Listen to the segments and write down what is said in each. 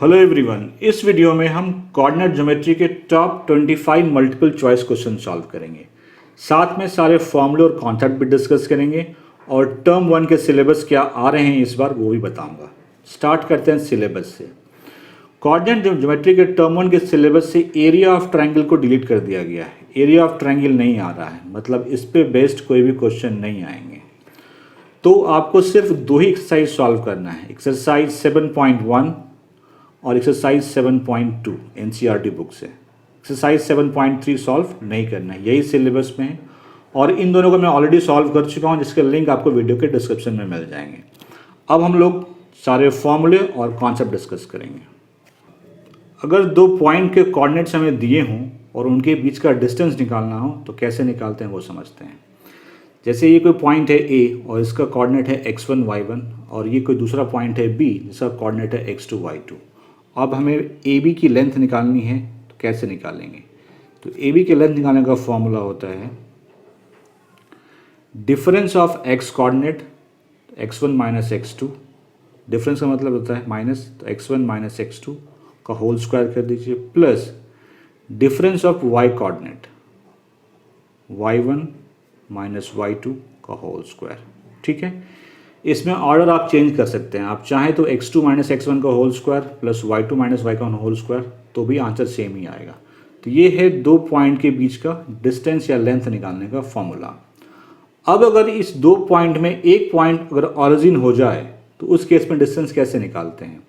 Hello everyone, इस video में हम कोऑर्डिनेट ज्योमेट्री के top 25 multiple choice question solve करेंगे। साथ में सारे फॉर्मूले और कॉन्सेप्ट भी डिस्कस करेंगे और टर्म 1 के सिलेबस क्या आ रहे हैं इस बार वो भी बताऊंगा। स्टार्ट करते हैं सिलेबस से। कोऑर्डिनेट ज्योमेट्री के टर्म 1 के सिलेबस से एरिया ऑफ ट्रायंगल को डिलीट कर दिया गया है। एरिया ऑफ ट्रायंगल नहीं आ रहा है, मतलब इस पे बेस्ड कोई भी क्वेश्चन नहीं आएंगे। तो आपको सिर्फ दो ही एक्सरसाइज सॉल्व करना है, एक्सरसाइज 7.1 और एक्सरसाइज 7.2 एनसीईआरटी बुक से। एक्सरसाइज 7.3 सॉल्व नहीं करना है, यही सिलेबस में है और इन दोनों को मैं ऑलरेडी सॉल्व कर चुका हूँ, जिसके लिंक आपको वीडियो के डिस्क्रिप्शन में मिल जाएंगे। अब हम लोग सारे फॉर्मूले और कॉन्सेप्ट डिस्कस करेंगे। अगर दो पॉइंट के कोऑर्डिनेट्स हमें दिए हों और उनके बीच का डिस्टेंस निकालना हो तो कैसे निकालते हैं वो समझते हैं। जैसे ये कोई पॉइंट है ए और इसका कोऑर्डिनेट है x1 y1 और ये कोई दूसरा पॉइंट है बी जिसका कोऑर्डिनेट है x2 y2। अब हमें ए बी की लेंथ निकालनी है तो कैसे निकालेंगे? तो ए बी की लेंथ निकालने का फॉर्मूला होता है difference of x coordinate x1 minus x2। Difference का मतलब होता है माइनस, तो x1 माइनस x2 का होल स्क्वायर कर दीजिए plus difference of y coordinate y1 minus y2 का होल स्क्वायर। ठीक है, इसमें ऑर्डर आप चेंज कर सकते हैं। आप चाहें तो x2 माइनस x1 का whole square plus y2 minus y का होल स्क्वायर, तो भी आंसर सेम ही आएगा। तो ये है दो पॉइंट के बीच का डिस्टेंस या लेंथ निकालने का फॉर्मूला। अब अगर इस दो पॉइंट में एक पॉइंट अगर ऑरिजिन हो जाए तो उस केस में डिस्टेंस कैसे निकालते हैं?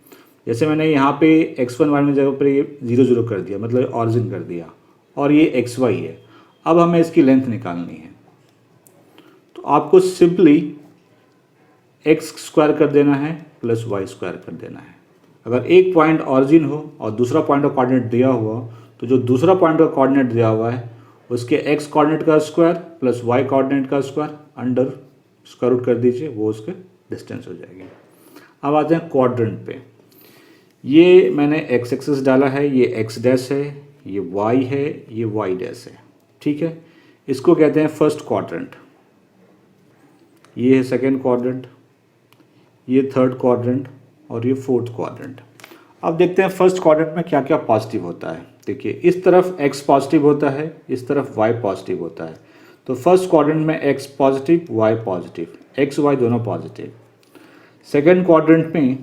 जैसे मैंने यहाँ पे x1 y1 जगह पर ये 0 0 कर दिया, मतलब ऑरिजिन कर दिया, और ये xy है। अब हमें इसकी लेंथ निकालनी है तो आपको सिंपली एक्स स्क्वायर कर देना है प्लस वाई स्क्वायर कर देना है। अगर एक पॉइंट ऑरिजिन हो और दूसरा पॉइंट का कोऑर्डिनेट दिया हुआ तो जो दूसरा पॉइंट का कोऑर्डिनेट दिया हुआ है उसके एक्स कोऑर्डिनेट का स्क्वायर प्लस वाई कोऑर्डिनेट का स्क्वायर अंडर स्क्वायर रूट कर दीजिए, वो उसके डिस्टेंस हो जाएगी। अब आते हैं क्वाड्रेंट पे। ये मैंने एक्स एक्सिस डाला है, ये एक्स डैश है, ये वाई है, ये वाई डैश है। ठीक है, इसको कहते हैं फर्स्ट क्वाड्रेंट, ये है सेकेंड क्वाड्रेंट, ये थर्ड क्वाड्रेंट और ये फोर्थ क्वाड्रेंट। अब देखते हैं फर्स्ट क्वाड्रेंट में क्या क्या पॉजिटिव होता है। देखिए, इस तरफ x पॉजिटिव होता है, इस तरफ y पॉजिटिव होता है। तो फर्स्ट क्वाड्रेंट में x positive, y positive, x y दोनों पॉजिटिव। सेकेंड क्वाड्रेंट में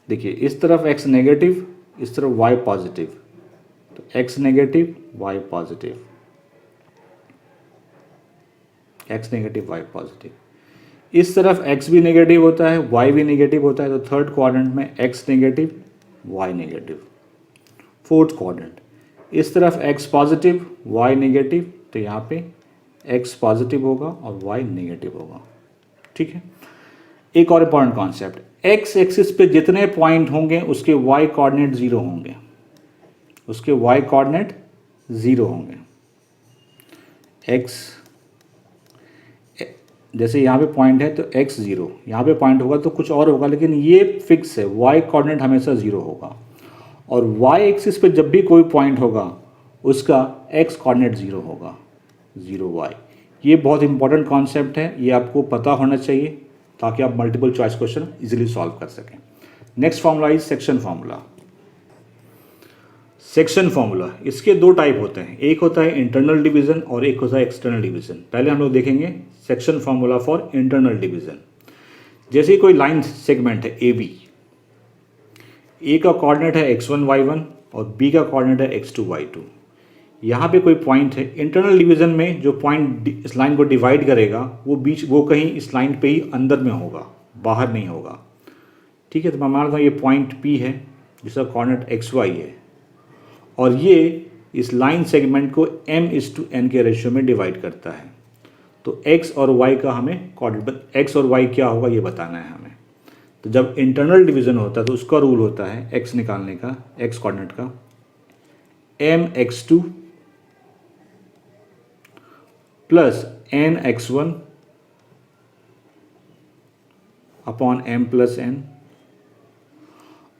देखिए, इस तरफ x नेगेटिव, इस तरफ y पॉजिटिव, तो x negative, y positive, x negative, y positive. इस तरफ x भी नेगेटिव होता है, y भी नेगेटिव होता है, तो थर्ड क्वाड्रेंट में x negative, y negative. Fourth quadrant, इस तरफ x पॉजिटिव, y नेगेटिव, तो यहाँ पे x पॉजिटिव होगा और y नेगेटिव होगा। ठीक है, एक और इम्पॉर्टेंट कॉन्सेप्ट, x एक्सिस पे जितने पॉइंट होंगे उसके y कोऑर्डिनेट 0 होंगे, उसके y कोऑर्डिनेट 0 होंगे। x जैसे यहाँ पे पॉइंट है तो x 0, यहाँ पे पॉइंट होगा तो कुछ और होगा, लेकिन ये फिक्स है, y कोऑर्डिनेट हमेशा 0 होगा। और y एक्सिस पे जब भी कोई पॉइंट होगा उसका x कोऑर्डिनेट 0 होगा, 0y। ये बहुत इंपॉर्टेंट कॉन्सेप्ट है, ये आपको पता होना चाहिए ताकि आप multiple choice question easily solve कर सकें। Next formula is section formula. Section formula, इसके दो टाइप होते हैं, एक होता है इंटरनल डिवीजन और एक होता है एक्सटर्नल डिवीजन। पहले हम लोग देखेंगे section formula for internal division. जैसे कोई लाइन सेगमेंट है ए बी, ए का कोऑर्डिनेट है x1 y1 और बी का कोऑर्डिनेट है x2 y2। यहाँ पे कोई पॉइंट है, इंटरनल डिवीजन में जो पॉइंट इस लाइन को डिवाइड करेगा वो कहीं इस लाइन पे ही अंदर में होगा, बाहर नहीं होगा। ठीक है, तो मैं मानता हूँ ये पॉइंट P है जिसका कोऑर्डिनेट xy है और ये इस लाइन सेगमेंट को m/n के रेशियो में डिवाइड करता है। तो x और y का हमें कोऑर्डिनेट, x और y क्या होगा ये बताना है हमें। तो जब इंटरनल डिवीजन होता है तो उसका रूल होता है x निकालने का, x कोऑर्डिनेट का, mx2 plus nx1 upon m plus n,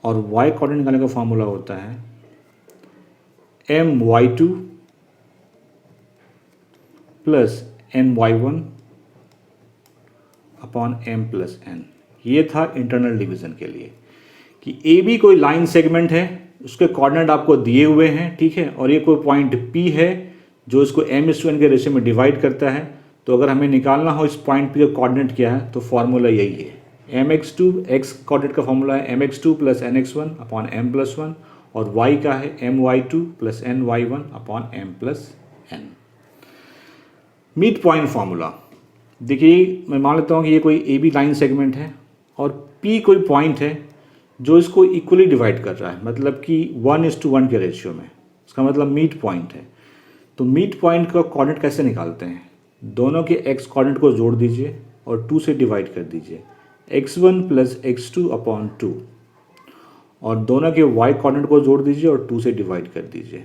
और y कोऑर्डिनेट निकालने का फॉर्मूला होता है my2 plus ny1 upon m plus n। ये था इंटरनल डिवीजन के लिए। कि ए बी कोई लाइन सेगमेंट है, उसके कोऑर्डिनेट आपको दिए हुए हैं, ठीक है, और ये कोई पॉइंट पी है जो इसको m/n के रेशियो में डिवाइड करता है। तो अगर हमें निकालना हो इस पॉइंट पी का कोऑर्डिनेट क्या है, तो फॉर्मूला यही है, mx2 x कोऑर्डिनेट का फॉर्मूला है mx2 plus nx1 upon m+1, और y का है my2 plus ny1 upon m+n। Mid point formula देखिए, मैं मान लेता हूँ कि ये कोई ए बी लाइन सेगमेंट है और पी कोई पॉइंट है जो इसको इक्वली डिवाइड कर रहा है, मतलब कि 1:1 के रेशियो में, इसका मतलब मिड पॉइंट है। तो मिड पॉइंट का कोऑर्डिनेट कैसे निकालते हैं, दोनों के x कोऑर्डिनेट को जोड़ दीजिए और 2 से डिवाइड कर दीजिए, x1 प्लस x2 अपॉन 2, और दोनों के y कोऑर्डिनेट को जोड़ दीजिए और 2 से डिवाइड कर दीजिए।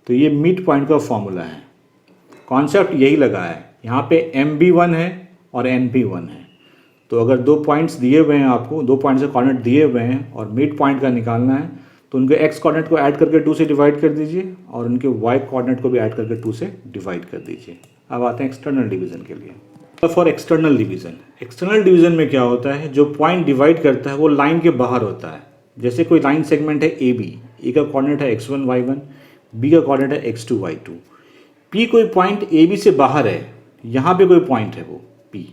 तो ये मिड पॉइंट का फॉर्मूला है। कॉन्सेप्ट यही लगा है, यहाँ पे MB1 है और NP1 है। तो अगर दो पॉइंट्स दिए हुए हैं आपको, दो पॉइंट्स के कोऑर्डिनेट दिए हुए हैं और मिड पॉइंट का निकालना है, तो उनके x कोऑर्डिनेट को ऐड करके 2 से डिवाइड कर दीजिए और उनके y कोऑर्डिनेट को भी ऐड करके 2 से डिवाइड कर दीजिए। अब आते हैं एक्सटर्नल डिवीजन के लिए। फॉर एक्सटर्नल डिवीजन में क्या होता है, जो पॉइंट डिवाइड करता है वो लाइन के बाहर होता है। जैसे कोई लाइन सेगमेंट है ए बी, ए का कोऑर्डिनेट है x1 y1, बी का कोऑर्डिनेट है x2 y2, पी कोई पॉइंट ए बी से बाहर है, यहाँ पे कोई पॉइंट है वो पी,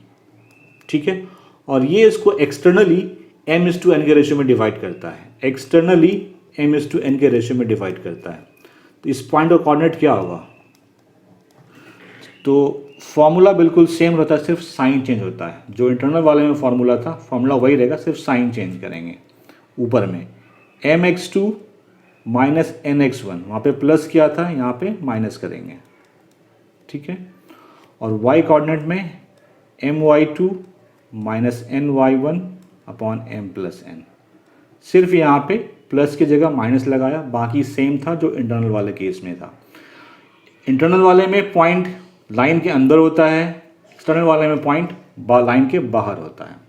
ठीक है, और ये इसको एक्सटर्नली m/n के रेशियो में डिवाइड करता है, एक्सटर्नली m/n के रेशियो में डिवाइड करता है। तो इस पॉइंट का कोऑर्डिनेट क्या होगा, तो फॉर्मूला बिल्कुल सेम रहता है, सिर्फ साइन चेंज होता है। जो इंटरनल वाले में फॉर्मूला था, फॉर्मूला वही रहेगा, सिर्फ साइन चेंज करेंगे। ऊपर में mx2 माइनस nx1, वहाँ पे प्लस किया था, यहाँ पे माइनस करेंगे, ठीक है, और y कोऑर्डिनेट में my2 minus ny1 upon m+n, सिर्फ यहाँ पे प्लस की जगह माइनस लगाया, बाकी सेम था जो इंटरनल वाले केस में था। इंटरनल वाले में पॉइंट लाइन के अंदर होता है, एक्सटर्नल वाले में पॉइंट लाइन के बाहर होता है।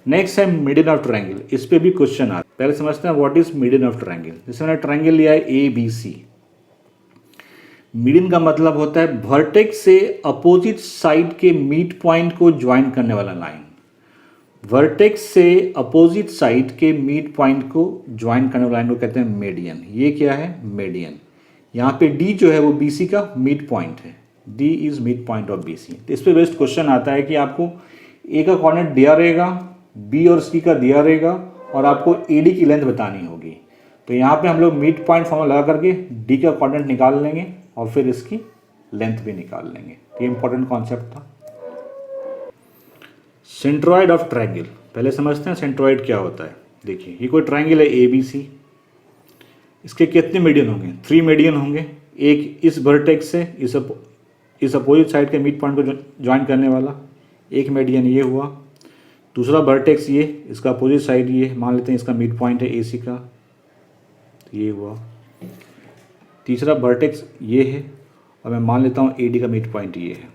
नेक्स्ट है मीडियन ऑफ ट्रायंगल, इस पे भी क्वेश्चन आता है। पहले समझते हैं what is median of triangle. जैसे मैंने ट्रायंगल लिया है ABC, मीडियन का मतलब होता है वर्टेक्स से अपोजिट साइड के मिड पॉइंट को ज्वाइन करने वाला लाइन। वर्टेक्स से अपोजिट साइड के मिड पॉइंट को ज्वाइन करने वाला लाइन को कहते हैं मीडियन। ये क्या है, मीडियन। यहाँ पे D जो है वो BC का मिड पॉइंट है, D is mid point of BC। तो इस पे बेस्ड क्वेश्चन आता है कि आपको A का कोऑर्डिनेट दिया रहेगा, B और C का दिया रहेगा, और आपको AD की लेंथ बतानी होगी। तो यहाँ पे हम लोग मिड पॉइंट फॉर्मूला लगा करके D का कोऑर्डिनेट निकाल लेंगे और फिर इसकी लेंथ भी निकाल लेंगे। ये इंपॉर्टेंट कॉन्सेप्ट था। सेंट्रॉइड ऑफ ट्रायंगल, पहले समझते हैं सेंट्रॉइड क्या होता है। देखिए, ये कोई ट्रायंगल है ABC, इसके कितने मीडियन होंगे, 3 मीडियन होंगे। एक इस वर्टेक्स से इस अपोजिट साइड के मिड पॉइंट को ज्वाइन करने वाला एक मीडियन ये हुआ। दूसरा वर्टेक्स ये, इसका अपोजिट साइड ये, मान लेते हैं इसका मिड पॉइंट है AC का, ये हुआ। तीसरा वर्टेक्स ये है, और मैं मान लेता हूँ AD का मिड पॉइंट ये है।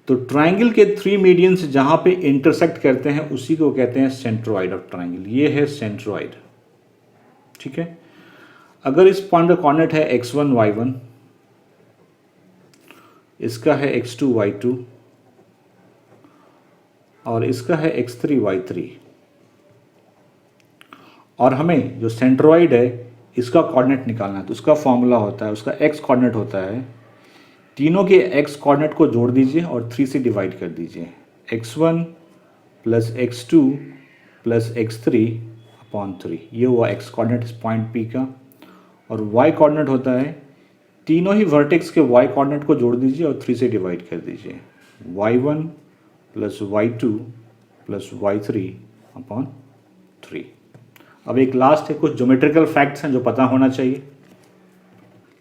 तो ट्रायंगल के 3 मीडियंस जहाँ पे इंटरसेक्ट करते हैं उसी को कहते हैं सेंट्रॉइड ऑफ ट्रायंगल। ये है सेंट्रॉइड, ठीक है। अगर इस पॉइंट का कोऑर्डिनेट है x1 y1, इसका है x2 y2, और इसका है x3 y3, और हमें जो सेंट्रॉइड है इसका कोऑर्डिनेट निकालना है, तो उसका फॉर्मूला होता है, उसका x कोऑर्डिनेट होता है, तीनों के x कोऑर्डिनेट को जोड़ दीजिए और 3 से डिवाइड कर दीजिए, x1 plus x2 plus x3 upon 3। ये हुआ x कोऑर्डिनेट इस पॉइंट P का। और y कोऑर्डिनेट होता है, तीनों ही वर्टेक्स के y कोऑर्डिनेट को जोड़ दीजिए और 3 से डिवाइड कर दीजिए, y1 plus y2 plus y3 upon 3। अब एक लास्ट है, कुछ ज्योमेट्रिकल फैक्ट्स हैं जो पता होना चाहिए।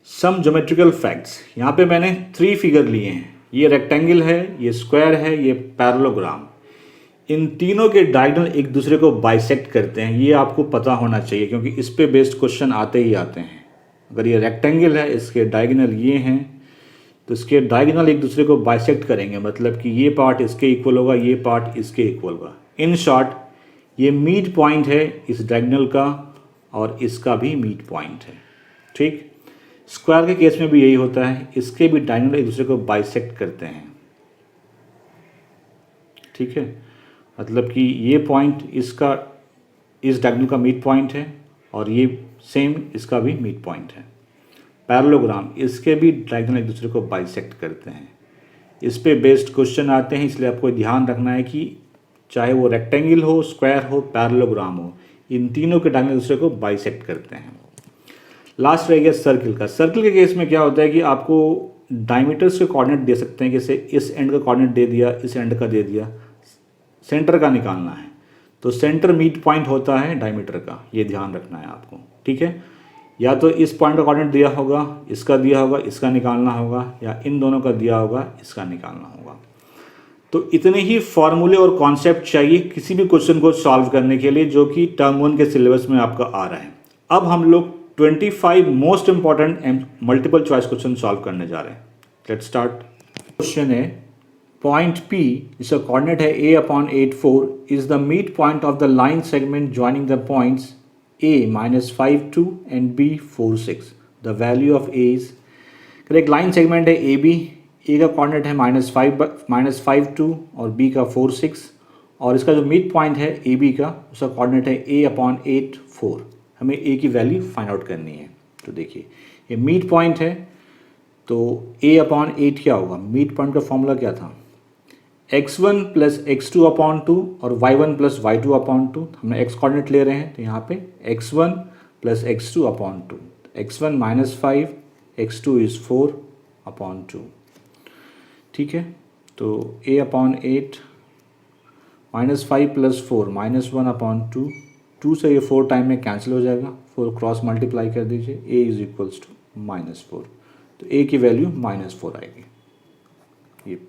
सम ज्योमेट्रिकल फैक्ट्स, यहाँ पे मैंने 3 फिगर लिए हैं। ये रेक्टेंगल है, ये स्क्वायर है, ये पैरेललोग्राम। इन तीनों के डायगोनल एक दूसरे को बाइसेक्ट करते हैं, ये आपको पता होना चाहिए क्योंकि इस पे बेस्ड क्वेश्चन आते ही आते हैं। अगर ये रेक्टेंगल है, इसके डायगोनल ये हैं, तो इसके डायगोनल एक दूसरे को बाइसेक्ट करेंगे, मतलब कि ये पार्ट इसके इक्वल होगा, ये पार्ट इसके इक्वल होगा। इन शॉर्ट, ये मिड पॉइंट है इस डायगोनल का, और इसका भी मिड पॉइंट है, ठीक। स्क्वायर के केस में भी यही होता है, इसके भी डायगोनल एक दूसरे को बाइसेक्ट करते हैं, ठीक है। मतलब कि ये पॉइंट इसका इस डायगोनल का मिड पॉइंट है और ये सेम इसका भी मिड पॉइंट है। पैरेललोग्राम, इसके भी डायगोनल एक दूसरे को बाइसेक्ट करते हैं। इस पे बेस्ड क्वेश्चन आते हैं, इसलिए आपको ध्यान रखना है कि चाहे वो रेक्टेंगल हो, स्क्वायर हो, पैरेललोग्राम हो, इन तीनों के डायगोनल एक दूसरे को बाइसेक्ट करते हैं। लास्ट रह गया सर्किल का। सर्किल के केस में क्या होता है कि आपको डायमीटर्स के कोऑर्डिनेट दे सकते हैं, जैसे इस एंड का कोऑर्डिनेट दे दिया, इस एंड का दे दिया, सेंटर का निकालना है तो सेंटर मिड पॉइंट होता है डायमीटर का, ये ध्यान रखना है आपको, ठीक है। या तो इस पॉइंट का कोऑर्डिनेट दिया होगा, इसका दिया होगा, इसका निकालना होगा, या इन दोनों का दिया होगा, इसका निकालना होगा। तो इतने ही फॉर्मूले और कॉन्सेप्ट चाहिए किसी भी क्वेश्चन को सॉल्व करने के लिए जो कि टर्म 1 के सिलेबस में आपका आ रहा है। अब हम लोग 25 most important multiple choice question solve करने जा रहे हैं। Let's start. क्वेश्चन है, पॉइंट P जिसका कोऑर्डिनेट है a/8 is the mid point of the line segment joining the points a -5 2 and b 4 6। The value of a is, एक line segment है AB, ए का कोऑर्डिनेट है -5 2 और b का 4 6, और इसका जो मिड पॉइंट है AB का, उसका कोऑर्डिनेट है a/8 4। हमें a की वैल्यू फाइंड आउट करनी है। तो देखिए ये मिड पॉइंट है, तो a/8 क्या होगा? मिड पॉइंट का फॉर्मूला क्या था? x1 + x2/2 और y1 + y2/2। हमने x कोऑर्डिनेट ले रहे हैं तो यहाँ पे x1 + x2/2, x1 -5, x2 is 4/2, ठीक है। तो a/8 -5 + 4 -1/2, 2 से ये 4 टाइम में कैंसिल हो जाएगा, 4 क्रॉस मल्टीप्लाई कर दीजिए, a इज इक्वल्स टू -4, तो a की वैल्यू -4 आएगी। ये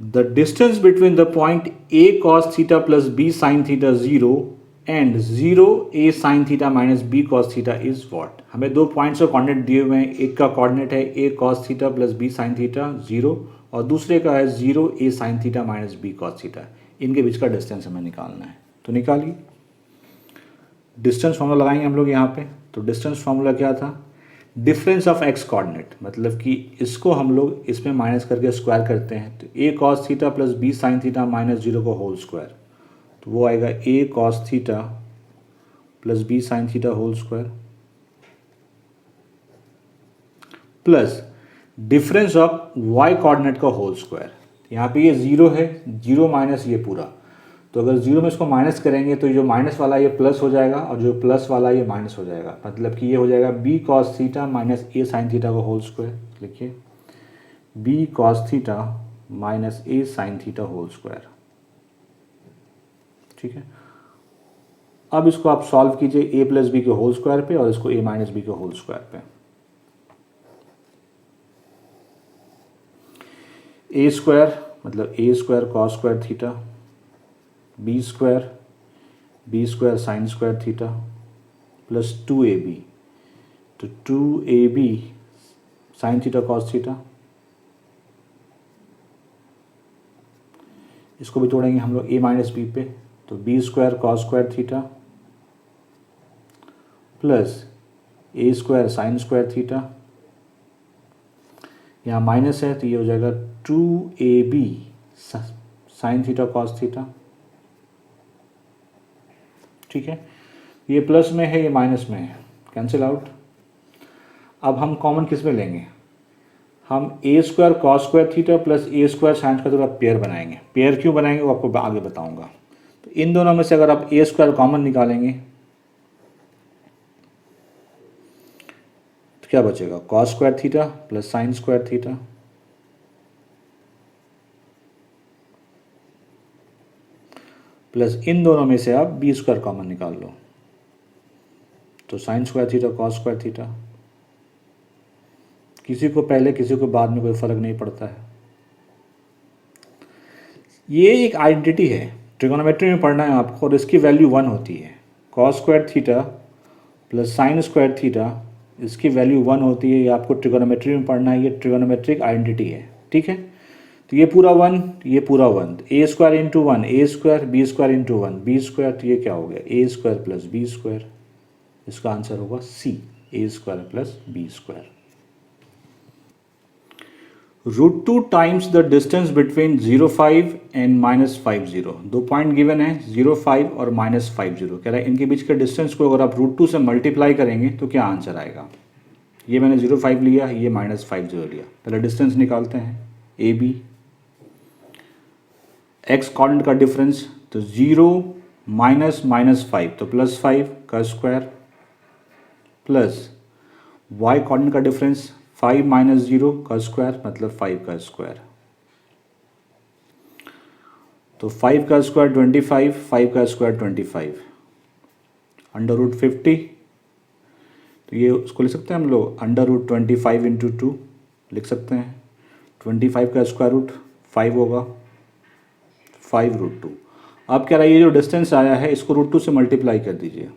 the distance between the point a cos theta plus b sin theta 0 and 0 a sin theta minus b cos theta is what? हमें दो पॉइंट्स का coordinate दिए हुए हैं, एक का कोऑर्डिनेट है a cos theta plus b sin theta 0 और दूसरे का है 0 a sin theta minus b cos theta. इनके बीच का डिस्टेंस हमें निकालना है, तो निकालिए। डिस्टेंस फार्मूला लगाएंगे हम लोग यहाँ पे। तो डिस्टेंस फार्मूला क्या था? डिफरेंस ऑफ एक्स कोऑर्डिनेट, मतलब कि इसको हम लोग इसमें माइनस करके स्क्वायर करते हैं, तो a cos theta plus b sin theta minus 0 का होल स्क्वायर, तो वो आएगा a cos theta plus b sin theta whole square plus difference of y coordinate का होल स्क्वायर। यहाँ पे ये 0 है, 0 माइनस ये पूरा, तो अगर 0 में इसको माइनस करेंगे तो जो माइनस वाला ये प्लस हो जाएगा और जो प्लस वाला ये माइनस हो जाएगा, मतलब कि ये हो जाएगा b cos theta minus a sin theta का होल स्क्वायर। लिखिए b cos theta minus a sin theta whole square, ठीक है। अब इसको आप सॉल्व कीजिए a प्लस बी के होल स्क्वायर पे और इसको a माइनस बी के होल स्क्वायर पे। a स्क्वायर मतलब a square cos square theta, b square sine square theta plus 2ab, तो 2ab sign theta cos theta. इसको भी तोड़ेंगे हम लोग a माइनस बी पे, तो b square cos square theta plus a square sine square theta, यहाँ माइनस है तो ये हो जाएगा 2ab sign theta cos theta, ठीक है। ये प्लस में है, ये माइनस में है, कैंसिल आउट। अब हम कॉमन किस में लेंगे? हम a square cos square theta plus a square sine square theta pair बनाएंगे। पेयर क्यों बनाएंगे वो आपको आगे बताऊंगा। तो इन दोनों में से अगर आप a स्क्वायर कॉमन निकालेंगे तो क्या बचेगा? Cos square theta plus sine square theta plus इन दोनों में से आप b स्क्वायर कॉमन निकाल लो, तो sign square theta cos square theta. किसी को पहले किसी को बाद में कोई फर्क नहीं पड़ता है। ये एक आइडेंटिटी है, ट्रिगोनोमेट्री में पढ़ना है आपको, और इसकी वैल्यू 1 होती है। Cos square theta plus sine square theta, इसकी वैल्यू 1 होती है। ये आपको ट्रिगोनोमेट्री में पढ़ना है, ये ट्रिगोनोमेट्रिक आइडेंटिटी है, ठीक है। तो ये पूरा 1, ये पूरा 1, a square into 1 a square, b square into 1 b square, तो ये क्या हो गया? a square plus b square. इसका आंसर होगा C, a square plus b square. √2 times the distance between 0,5 and -50। दो पॉइंट गिवन है 0,5 और -50। कह रहा है इनके बीच के डिस्टेंस को अगर आप √2 से मल्टीप्लाई करेंगे तो क्या आंसर आएगा। ये मैंने 0,5 लिया, ये -50 लिया। पहले डिस्टेंस निकालते हैं। ए बी एक्स कोऑर्डिनेट का डिफरेंस, तो 0 -5 तो +5 का स्क्वायर, प्लस वाई कोऑर्डिनेट का डिफरेंस 5 - 0 का स्क्वायर मतलब 5 का स्क्वायर। तो 5 का स्क्वायर 25, 5 का स्क्वायर 25, √50। तो ये उसको लिख सकते हैं हम लोग √25 इंटू 2 लिख सकते हैं। 25 का स्क्वायर रूट 5 होगा, 5√2। अब कह रहा है ये जो डिस्टेंस आया है इसको √2 से मल्टीप्लाई कर दीजिए।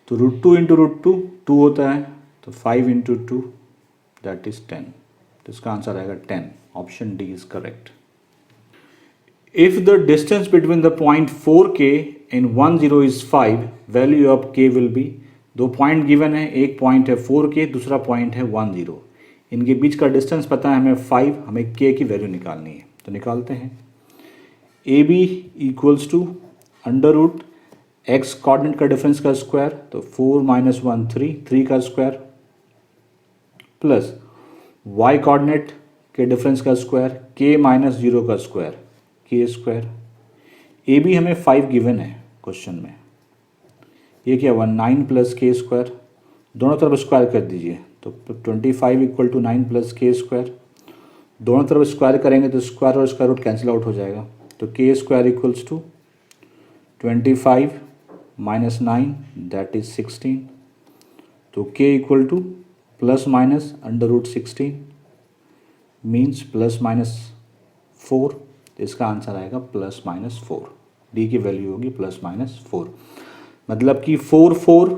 तो √2 इंटू √2 2 होता है, तो 5 इंटू 2 दैट इज 10। तो इसका आंसर आएगा 10। Option D is correct. If the distance between the point 4K and 10 is 5, value of K will be. दो पॉइंट गिवन है, एक पॉइंट है 4K, दूसरा पॉइंट है 10। इनके बीच का डिस्टेंस पता है हमें 5, हमें K की वैल्यू निकालनी है। तो निकालते हैं। A B equals to √x coordinate का डिफरेंस का स्क्वायर, तो 4 - 1 3, 3 का स्क्वायर, प्लस y कोऑर्डिनेट के डिफरेंस का स्क्वायर k - 0 का square, k square. A B हमें 5 गिवन है क्वेश्चन में। ये क्या हुआ 9 + k स्क्वायर, दोनों तरफ स्क्वायर कर दीजिए। तो 25 = 9 + k स्क्वायर, दोनों तरफ स्क्वायर करेंगे तो स्क्वायर और स्क्वायर रूट कैंसिल आउट हो जाएगा। तो k square equals to 25 - 9 that is 16। तो k इक्वल टू ± √16 मीन्स ±4। तो इसका आंसर आएगा ±4। डी की वैल्यू होगी ±4। मतलब कि 4 4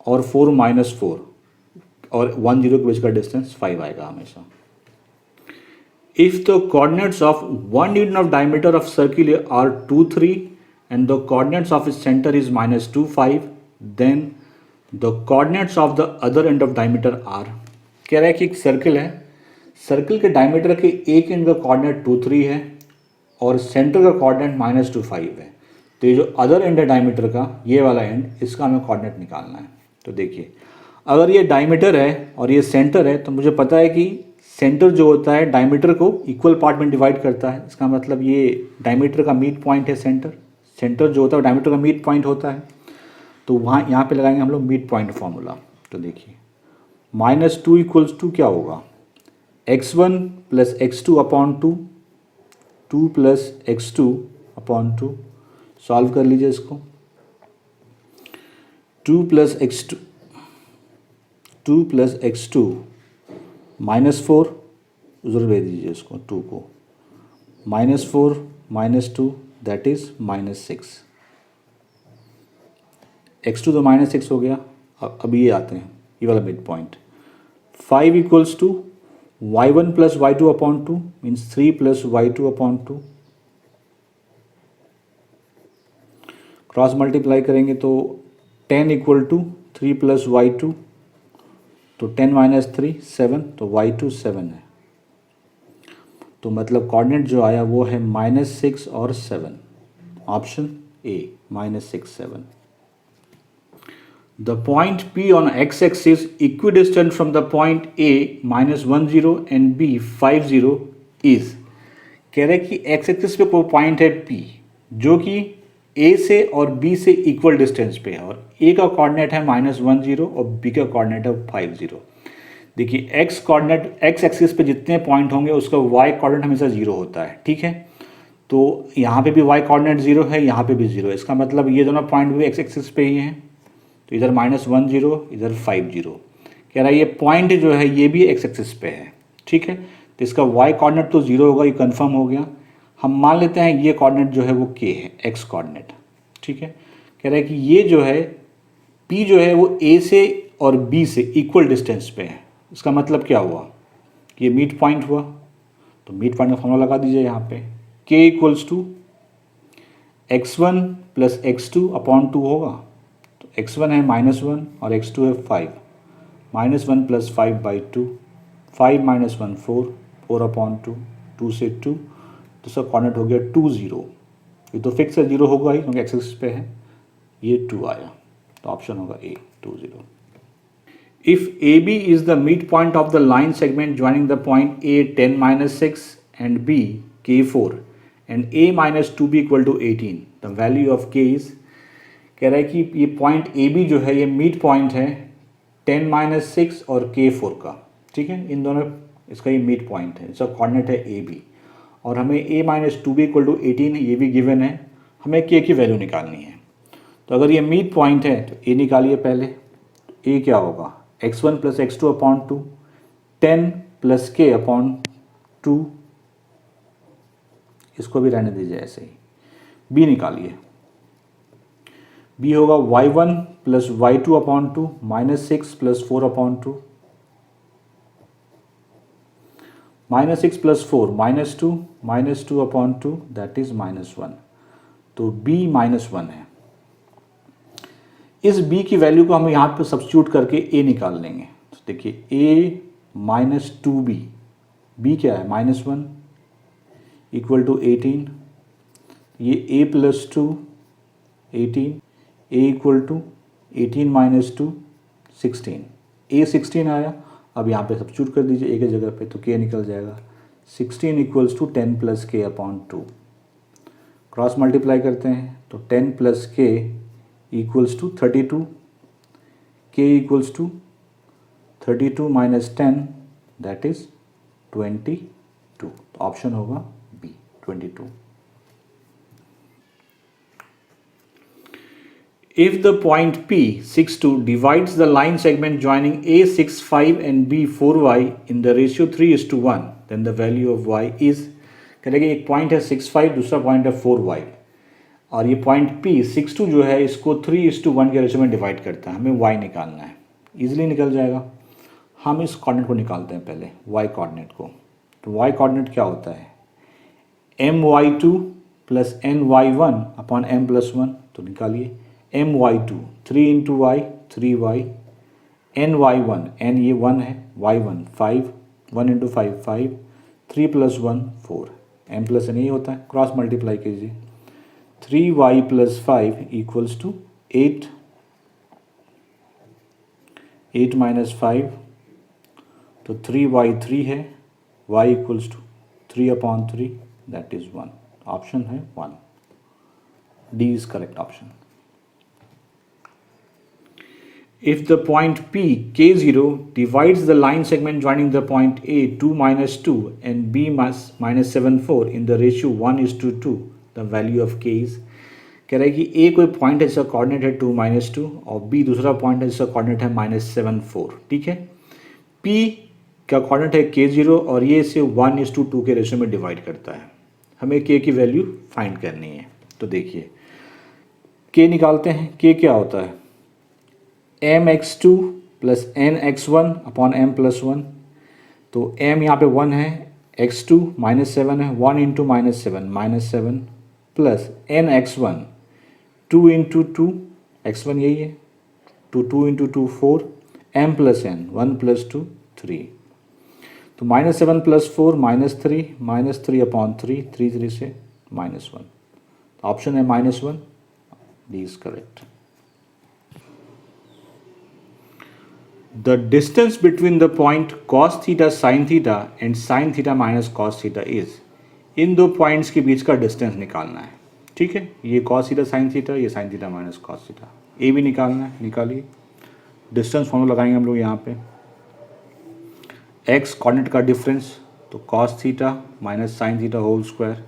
और 4 - 4 और 10 के बीच का डिस्टेंस 5 आएगा हमेशा। If the coordinates of one unit of diameter of circle are 2 3 and the coordinates of its center is -2 5, then the coordinates of the other end of diameter are। कह रहा है कि एक सर्कल है, सर्कल के diameter के एक and का कोऑर्डिनेट 2 3 है और सेंटर का कोऑर्डिनेट -2 5 है। तो ये जो अदर एंड है डायमीटर का, ये वाला एंड, इसका हमें कोऑर्डिनेट निकालना है। तो देखिए अगर ये डायमीटर है और ये सेंटर है तो मुझे पता है कि सेंटर जो होता है डायमीटर को इक्वल पार्ट में डिवाइड करता है। इसका मतलब ये डायमीटर का मिड पॉइंट है सेंटर। सेंटर जो होता है डायमीटर का मिड पॉइंट होता है। तो वहाँ यहाँ पे लगाएंगे हम लोग मिड पॉइंट फॉर्मूला। तो देखिए -2 = 2 क्या होगा, x1 + x2 upon 2, 2 + x2 upon 2। Solve कर लीजिए इसको। 2 + x2 -4 उधर भेज दीजिए इसको 2 को, -4 - 2 दैट इज -6। x2 तो -6 हो गया। अब ये आते हैं, ये वाला mid point. 5 = y1 + y2 upon 2 means 3 + y2 upon 2। Cross multiply करेंगे तो 10 = 3 + y2, तो 10 - 3 7, तो y2 7 है। तो मतलब कोऑर्डिनेट जो आया वो है -6 और 7। Option A -6 7। The point P on x axis equidistant from the point A -10 and B 50 is। कह रहे कि x एक्सिस पे कोई पॉइंट है P जो कि A से और B से इक्वल डिस्टेंस पे है और A का कोऑर्डिनेट है -10 और B का कोऑर्डिनेट है 50। देखिए x कोऑर्डिनेट x एक्सिस पे जितने पॉइंट होंगे उसका y कोऑर्डिनेट हमेशा 0 होता है, ठीक है। तो यहाँ पे भी y कोऑर्डिनेट 0 है, यहाँ पे भी 0 है। इसका मतलब ये दोनों पॉइंट भी x एक्सिस पे ही हैं। तो इधर -10 इधर 50। कह रहा है ये पॉइंट जो है ये भी x एक्सिस पे है, ठीक है। तो इसका y कोऑर्डिनेट तो 0 होगा, ये कंफर्म हो गया। हम मान लेते हैं ये कोऑर्डिनेट जो है वो k है, x कोऑर्डिनेट, ठीक है। कह रहा है कि ये जो है p जो है वो a से और b से इक्वल डिस्टेंस पे है। इसका मतलब क्या हुआ कि ये मिड पॉइंट हुआ। तो मिड पॉइंट का फॉर्मूला लगा दीजिए यहाँ पे। k = x1 + x2 अपॉन 2 होगा। तो x1 है -1 और x2 है 5, -1 + 5/2 5 माइनस 1 4, 4/2, 2 से 2, तो इसका कोऑर्डिनेट हो गया 2 0। ये तो फिक्स है, 0 होगा ही क्योंकि एक्स एक्सिस पे है, ये 2 आया, तो ऑप्शन होगा ए 2 0। If AB is the midpoint of the line segment joining the point A 10 minus 6 and B K4 and A minus 2B equal to 18, the value of K is, कह रहा है कि ये पॉइंट AB जो है ये mid point है 10 minus 6 और K4 का, ठीक है, इन दोनों इसका ये मिड पॉइंट है, इसका कोऑर्डिनेट है AB और हमें A minus 2B equal to 18 ये भी गिवन है, हमें K की वैल्यू निकालनी है। तो अगर ये मिड पॉइंट है तो A निकालिए पहले, A क्या होगा x1 plus x2 upon 2, 10 plus k upon 2, इसको भी रहने दीजिए ऐसे ही। b निकालिए, b होगा y1 plus y2 upon 2 minus 6 plus 4 upon 2, minus 6 plus 4 minus 2 upon 2 that is -1, तो b -1 है। इस b की वैल्यू को हम यहाँ पे सब्स्टिट्यूट करके a निकाल लेंगे, तो देखिए a माइनस 2b, b क्या है -1 इक्वल टू 18, ये a plus 2 18, a equal to 18 minus 2 16, a 16 आया। अब यहाँ पे सब्स्टिट्यूट कर दीजिए a के जगह पे, तो k निकल जाएगा 16 equals to 10 plus k upon 2, cross multiply करते हैं तो 10 plus k equals to 32, k equals to 32 minus 10 that is 22, तो ऑप्शन होगा B 22। If the point P 6 2 divides the line segment joining A 6 5 and B 4y in the ratio 3:1, then the value of y is, कहेंगे एक point है 6 5, दूसरा point है 4y, और ये point P 6 2 जो है इसको 3:1 के रेशियो में डिवाइड करता है, हमें y निकालना है, इजीली निकल जाएगा। हम इस कोऑर्डिनेट को निकालते हैं पहले, y कोऑर्डिनेट को, तो y कोऑर्डिनेट क्या होता है my2 plus ny1 upon m plus 1, तो निकालिए my2 3 into y 3y, ny1 n ये 1 है, y1 5, 1 into 5 5, 3 plus 1 4, m plus n ये होता है, क्रॉस मल्टीप्लाई कीजिए 3y plus 5 equals to 8, 8 minus 5, तो 3y 3 है, y equals to 3/3 that is 1, option है 1, D is correct option. If the point P K0 divides the line segment joining the point A 2 minus 2 and B minus 7 4 in the ratio 1:2, the value of K is, कह रहा है कि A कोई point है जिसका coordinate है 2 minus 2 और B दूसरा पॉइंट है जिसका कोऑर्डिनेट है -7 4, ठीक है। P का कोऑर्डिनेट है K0 और ये इसे 1:2 के रेशियो में डिवाइड करता है, हमें K की वैल्यू फाइंड करनी है। तो देखिए K निकालते हैं, K क्या होता है mx2 plus nx1 upon m plus 1, तो m यहाँ पे 1 है, x2 -7 है, 1 into -7 plus nx1 2 into 2, x1 यही है, 2 into 2 4, m plus n 1 plus 2 3, तो -7 प्लस 4 -3 अपॉन 3, 3 से -1, ऑप्शन है -1, D is correct. The distance between the point cos theta sin theta and sin theta minus cos theta is, इन दो points के बीच का distance निकालना है, ठीक है, ये cos theta sin theta, ये sin theta minus cos theta, ए भी निकालना है, निकालिए। डिस्टेंस फॉर्मूला लगाएंगे हम लोग यहाँ पे, x कोऑर्डिनेट का डिफरेंस, तो cos theta minus sin theta whole square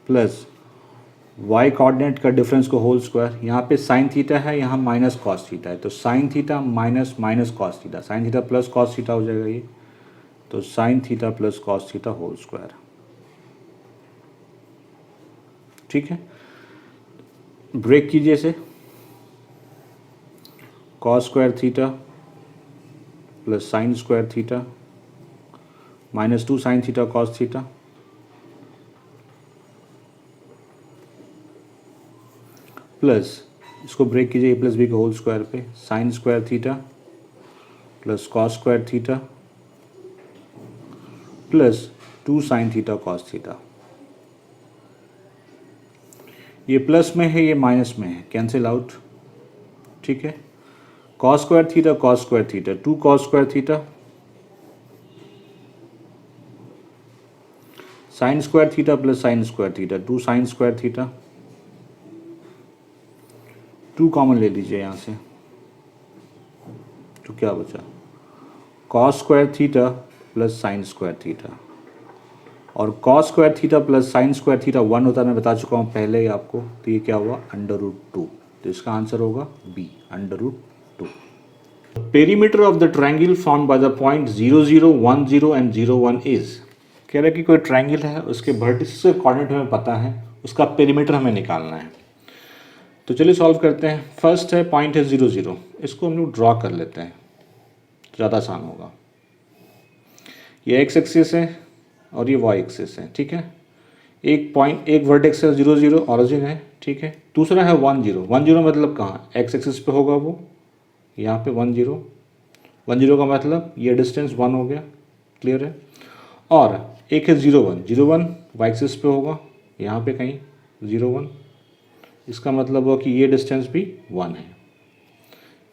plus y coordinate का डिफरेंस को होल स्क्वायर, यहाँ पे साइन थीटा है, यहाँ माइनस कॉस थीटा है, तो sine theta minus cos theta, sine theta plus cos theta हो जाएगा ये, तो sine theta plus cos theta whole square, ठीक है। ब्रेक कीजिए इसे, cos square theta plus sine square theta -2 sine theta cos theta plus इसको ब्रेक कीजिए a प्लस बी के होल स्क्वायर पे, sine square theta plus cos square theta plus 2 sine theta cos theta. ये plus में है, ये minus में है, कैंसिल आउट। ठीक है, cos square theta 2 cos square theta, sine square theta plus sine square theta 2 sine square theta. 2 common ले लीजिए यहाँ से, तो क्या बचा, cos square theta plus sine square theta. और cos square theta plus sine square theta 1 होता है, मैं बता चुका हूँ पहले ही आपको। तो ये क्या हुआ, √2। तो इसका आंसर होगा B, √2। Perimeter of the triangle formed by the point 0 0 1 0 and 0 1 is. कह रहा है कि कोई ट्रायंगल है, उसके वर्टिसेस के कोऑर्डिनेट हमें पता है, उसका पेरीमीटर हमें निकालना है। तो चलिए सॉल्व करते हैं। फर्स्ट है पॉइंट है 0 0, इसको हम लोग ड्रॉ कर लेते हैं, ज़्यादा आसान होगा। ये एक्स एक्सिस है और ये वाई एक्सिस है। ठीक है, एक पॉइंट, एक वर्टेक्स है 0 0 ऑरिजिन है। ठीक है, दूसरा है 1 0। 1 0 मतलब कहाँ, एक्स एक्सिस पे होगा वो, यहाँ पे 1 0। 1 0 का मतलब ये डिस्टेंस 1 हो गया, क्लियर है। और एक है 0 1, 0 1 वाई एक्सिस पे होगा, यहाँ पे कहीं 0 1, इसका मतलब हो कि ये डिस्टेंस भी 1 है।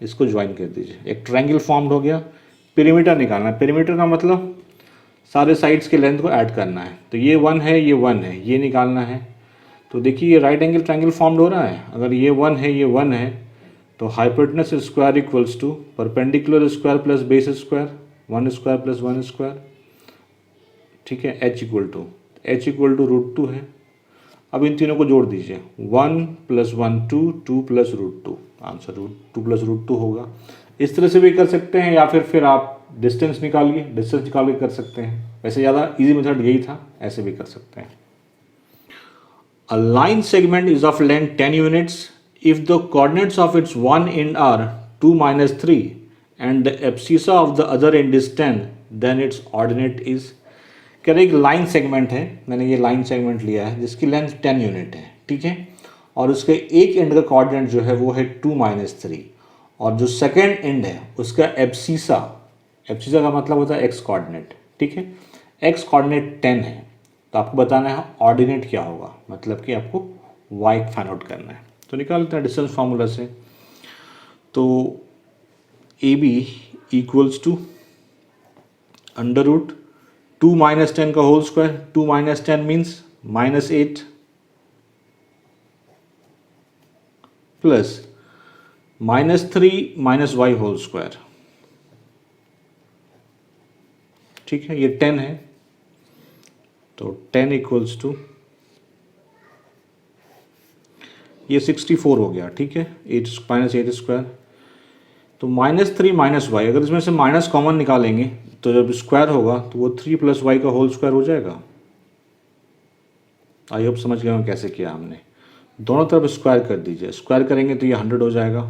इसको ज्वाइन कर दीजिए, एक ट्रायंगल फॉर्म्ड हो गया। पेरीमीटर निकालना है, पेरीमीटर का मतलब सारे साइड्स के लेंथ को ऐड करना है। तो ये 1 है, ये 1 है, ये निकालना है। तो देखिए ये राइट एंगल ट्रायंगल फॉर्म्ड हो रहा है। अगर ये 1 है, ये 1 है, तो hypotenuse square equals to perpendicular square plus base square, 1 square प्लस 1 स्क्वायर। ठीक है, h इक्वल टू √2 है। अब इन तीनों को जोड़ दीजिए, 1 + 1 2, 2 + √2, आंसर 2 + √2 होगा। इस तरह से भी कर सकते हैं, या फिर आप डिस्टेंस निकालिए, डिस्टेंस निकाल के कर सकते हैं। वैसे ज़्यादा इजी मेथड यही था, ऐसे भी कर सकते हैं। A line segment is of length 10 units if the coordinates of its one end are 2 - 3 and the abscissa of the other end is 10, then its ordinate is. कह रहे एक लाइन सेगमेंट है, मैंने ये लाइन सेगमेंट लिया है जिसकी length 10 unit है। ठीक है, और उसके एक एंड का कोऑर्डिनेट जो है वो है 2 - 3, और जो सेकेंड एंड है उसका एब्सिसा, एब्सिसा का मतलब होता है एक्स कोऑर्डिनेट। ठीक है, एक्स कोऑर्डिनेट 10 है, तो आपको बताना है ऑर्डिनेट क्या होगा, मतलब कि आपको वाई फाइंड आउट करना है। तो निकालते हैं डिस्टेंस फार्मूला से। तो ए बी इक्वल्स टू √2 - 10 का whole square, 2 - 10 means -8 plus -3 - y whole square. ठीक है, ये 10 है, तो 10 इक्वल्स टू ये 64 हो गया। ठीक है, 8 -8 स्क्वायर, तो -3 - y, अगर इसमें से माइनस कॉमन निकालेंगे तो जब स्क्वायर होगा तो वो 3 + y का होल स्क्वायर हो जाएगा। आई होप समझ गए हम कैसे किया हमने। दोनों तरफ स्क्वायर कर दीजिए, स्क्वायर करेंगे तो ये 100 हो जाएगा।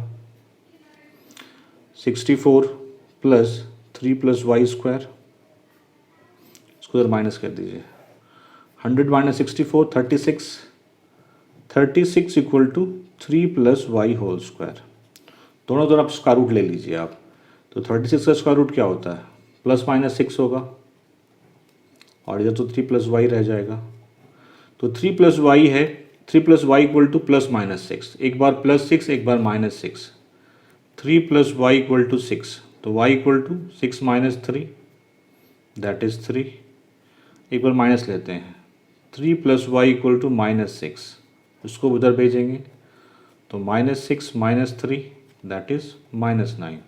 64 + 3 + y स्क्वायर, इसको इधर माइनस कर दीजिए। 100 - 64 36, 36 equal to 3 + y whole square. दोनों तरफ स्क्वायर रूट ले लीजिए आप। तो 36 का स्क्वायर रूट क्या होता है, ±6 होगा, और इधर तो 3 + y रह जाएगा। तो 3 + y है, 3 + y इक्वल टू +6, एक बार +6 एक बार -6, 3 + y इक्वल टू 6, तो y equal to 6 - 3 that is 3। एक बार माइनस लेते हैं, 3 + y इक्वल टू -6, उसको उधर भेजेंगे तो -6 - 3 दैट इज़ -9।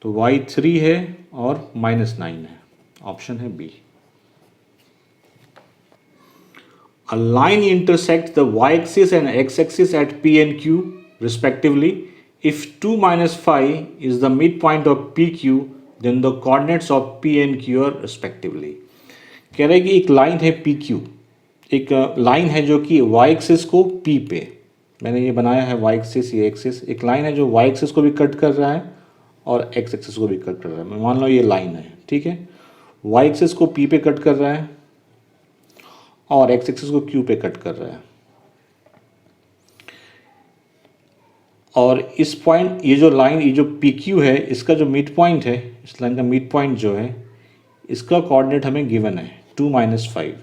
तो y 3 है और -9 है, ऑप्शन है B. A line intersects the y-axis and x-axis at P and Q respectively. If 2 - 5 is the midpoint of PQ, then the coordinates of P and Q are respectively. कह रहे हैं कि एक लाइन है PQ, एक line है जो कि y-axis को P पे, मैंने ये बनाया है y-axis, ये एक्सिस, एक लाइन है जो y-axis को भी कट कर रहा है और x-axis को भी कट कर रहा है। मान लो ये लाइन है, ठीक है, y-axis को P पे कट कर रहा है और x एक्सिस को q पे कट कर रहा है। और इस पॉइंट, ये जो लाइन, ये जो पी क्यू है, इसका जो मिड पॉइंट है, इस लाइन का मिड पॉइंट जो है, इसका कोऑर्डिनेट हमें गिवन है 2 - 5।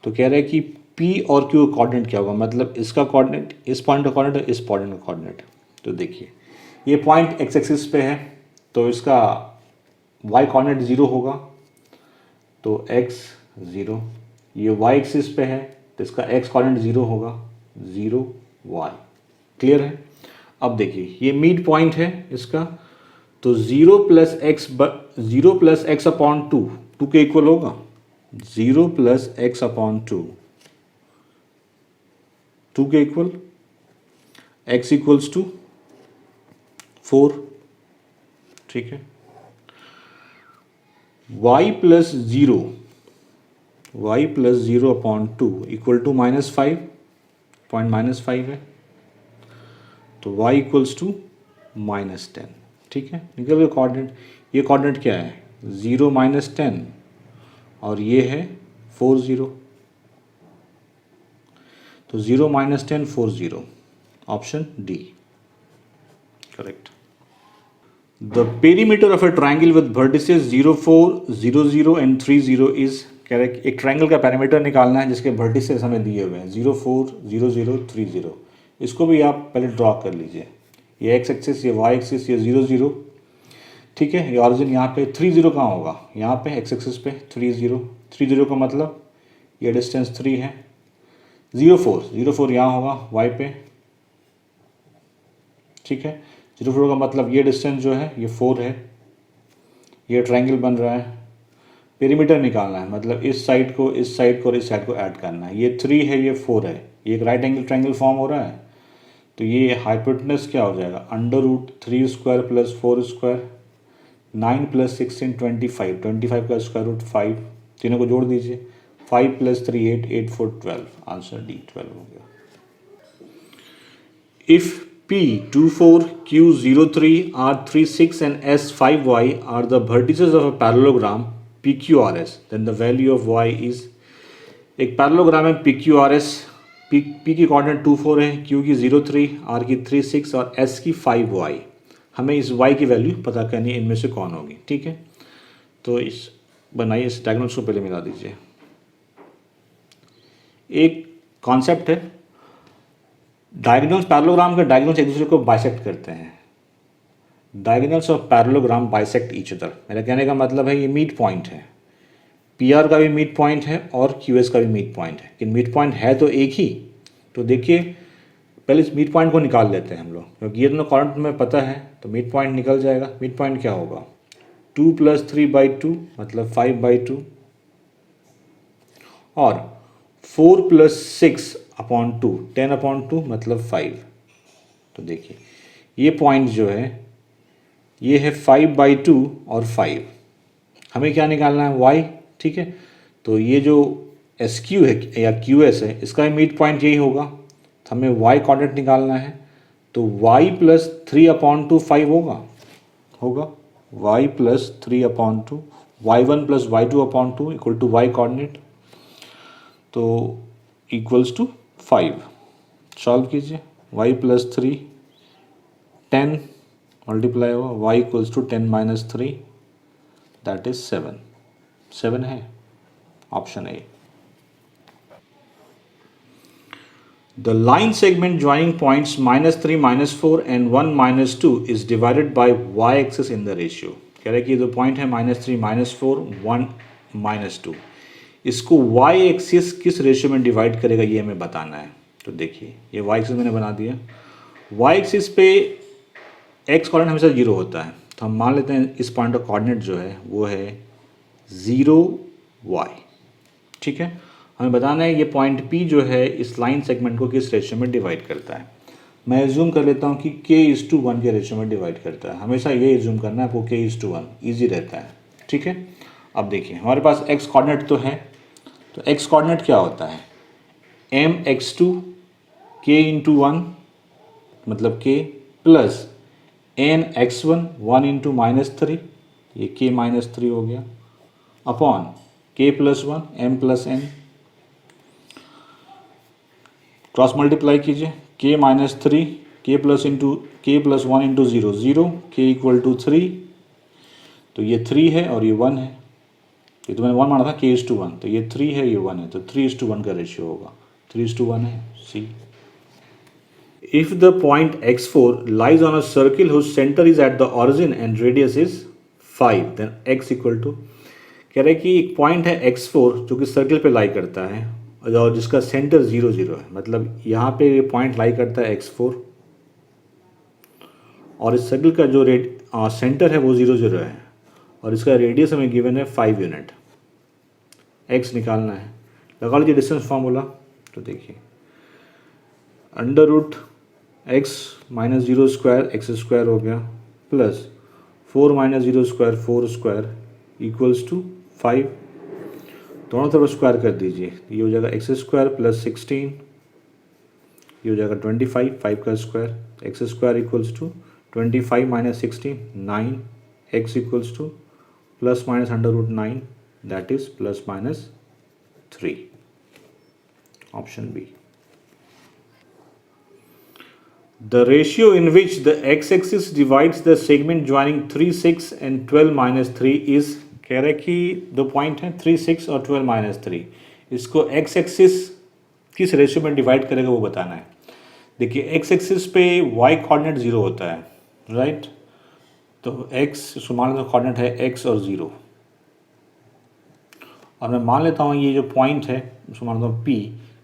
तो कह रहे हैं कि पी और क्यू का कोऑर्डिनेट क्या होगा, मतलब इसका कोऑर्डिनेट, इस पॉइंट का कोऑर्डिनेट और इस पॉइंट का कोऑर्डिनेट। तो देखिए ये पॉइंट एक्स एक्सिस पे है, तो इसका वाई कोऑर्डिनेट 0 होगा, तो एक्स 0। ये वाई एक्सिस पे है, तो इसका एक्स कोऑर्डिनेट 0 होगा, 0 वाई। क्लियर है। अब देखिए ये मिड पॉइंट है इसका, तो 0 + x अपॉन 2 के इक्वल होगा, 0 + x अपॉन 2 के इक्वल, x इक्वल्स टू 4। ठीक है। y + 0 upon 2 equal to -5, point -5 है, तो y इक्वल्स टू -10। ठीक है, निकल गया कोऑर्डिनेट। ये कोऑर्डिनेट क्या है, 0 - 10, और ये है 4 0, तो 0 - 10 4 0, option D correct. The perimeter of A triangle with vertices 0 4 0 0 and 3 0 is, कह रहे एक ट्राइंगल का पैरामीटर निकालना है जिसके वर्टिसेस हमें दिए हुए हैं 0 4 0 0 3 0। इसको भी आप पहले ड्रॉ कर लीजिए, ये एक्स एक्सिस, ये वाई एक्सिस, ये 0 0। ठीक है, ये ऑरिजिन यहाँ पे 3 0 कहाँ होगा, यहाँ पे एक्स एक्सिस पे 3 0। 3 0 का मतलब ये डिस्टेंस 3 है। 0 4 यहाँ होगा वाई पे। ठीक है, 0 4 का मतलब ये डिस्टेंस जो है ये 4 है। ये ट्रायंगल बन रहा है, पेरीमीटर निकालना है, मतलब इस साइड को, इस साइड को और इस साइड को ऐड करना है। ये 3 है, ये 4 है, ये एक राइट एंगल ट्रायंगल फॉर्म हो रहा है। तो ये हाइपोटेनस क्या हो जाएगा, √3² + 4², 9 + 16 25, 25 का स्क्वायर रूट 5, तीनों को जोड़ दीजिए, 5 + 3 8, 8 4 12, आंसर डी 12 हो गया। If P 2 4 Q 0 3 R 3 6 and S 5 Y are the vertices of a parallelogram PQRS, then the value of Y is, एक पैरेललोग्राम है PQRS, P की कोऑर्डिनेट 2 4 है, Q की 0 3, R की 3 6 और S की 5 Y। हमें इस Y की वैल्यू पता करनी है, इनमें से कौन होगी। ठीक है, तो इस बनाइए, इस डायग्राम्स को पहले मिला दीजिए। एक कॉन्सेप्ट है, डायगोनल्स, पैरेललोग्राम के डायगोनल्स एक दूसरे को बाइसेक्ट करते हैं। Diagonals of parallelogram bisect each other, मेरा कहने का मतलब है ये मिड पॉइंट है, PR का भी मिड पॉइंट है और QS का भी मिड पॉइंट है, कि मिड पॉइंट है तो एक ही। तो देखिए पहले इस मिड पॉइंट को निकाल लेते हैं हम लोग, क्योंकि ये दोनों कोऑर्डिनेट में पता है, तो मिड पॉइंट निकल जाएगा। मिड पॉइंट क्या होगा, 2 + 3/2 मतलब 5/2, और 4 + 6/2 10/2 मतलब 5। तो देखिए ये पॉइंट जो है ये है 5/2 और 5, हमें क्या निकालना है, y। ठीक है, तो ये जो SQ है या QS है, इसका भी मिड पॉइंट यही होगा, तो हमें y कोऑर्डिनेट निकालना है, तो y + 3/2 5 होगा y + 3/2, y1 + y2/2 equal to y coordinate, तो इक्वल्स टू 5। सॉल्व कीजिए, y + 3 10 मल्टीप्लाई होगा, y equals to 10 - 3 that is 7 है, option A. The line segment joining points -3 -4 and 1 -2 is divided by y axis in the ratio. कह रहे हैं कि ये जो पॉइंट है -3 -4 1 -2, इसको y एक्सिस किस रेशियो में डिवाइड करेगा ये हमें बताना है। तो देखिए ये y एक्सिस मैंने बना दिया, y एक्सिस पे x कोऑर्डिनेट हमेशा 0 होता है, तो हम मान लेते हैं इस पॉइंट का कोऑर्डिनेट जो है वो है 0 y। ठीक है, हमें बताना है ये पॉइंट P जो है इस लाइन सेगमेंट को किस रेशियो में डिवाइड करता है। मैं एज्यूम कर लेता हूँ कि k:1 के रेशियो में डिवाइड करता है, हमेशा ये एज्यूम करना है आपको, k:1 ईजी रहता है। ठीक है, अब देखिए हमारे पास x कोऑर्डिनेट तो है, तो x कोऑर्डिनेट क्या होता है, mx2 k×1 मतलब k प्लस nx1 1 × -3, ये k-3 हो गया, upon k + 1 m + n, cross multiply कीजिए, k माइनस थ्री के plus one into zero zero के इक्वल टू थ्री, तो ये थ्री है और ये वन है, ये तो मैंने वन माना था के इज टू वन, तो ये थ्री है ये वन है, तो थ्री इज टू वन का रेशियो होगा, थ्री इज टू वन है C. If the point x4 lies on a circle whose centre is at the origin and radius is 5, then x equal to, कह रहे हैं कि एक point है x4 जो कि सर्किल पे लाई करता है और जिसका सेंटर 0 0 है, मतलब यहाँ पे ये पॉइंट लाई करता है x4 और इस सर्किल का जो सेंटर है वो 0 0 है और इसका रेडियस हमें गिवन है 5 यूनिट, x निकालना है। लगा लीजिए डिस्टेंस फार्मूला, तो देखिए under root X minus zero square x square हो गया plus 4 minus zero square 4 square equals to 5, दोनों तरफ स्क्वायर कर दीजिए, ये हो जाएगा एक्स स्क्वायर प्लस 16, ये हो जाएगा 25, 5 का स्क्वायर, एक्स स्क्वायर equals to 25 minus 16 9, X equals to plus minus under root 9, that is plus minus 3, option B. The ratio in which the x-axis divides the segment joining 3, 6 and 12 minus 3 is, कह रहे कि दो point हैं 3, 6 और 12 minus 3, इसको x-axis किस ratio में divide करेगा वो बताना है। देखिए x-axis पे y कोऑर्डिनेट 0 होता है, राइट, तो x मान लेता हूँ कोऑर्डिनेट है x और 0, और मैं मान लेता हूँ ये जो पॉइंट है उसको मान लेता हूँ p,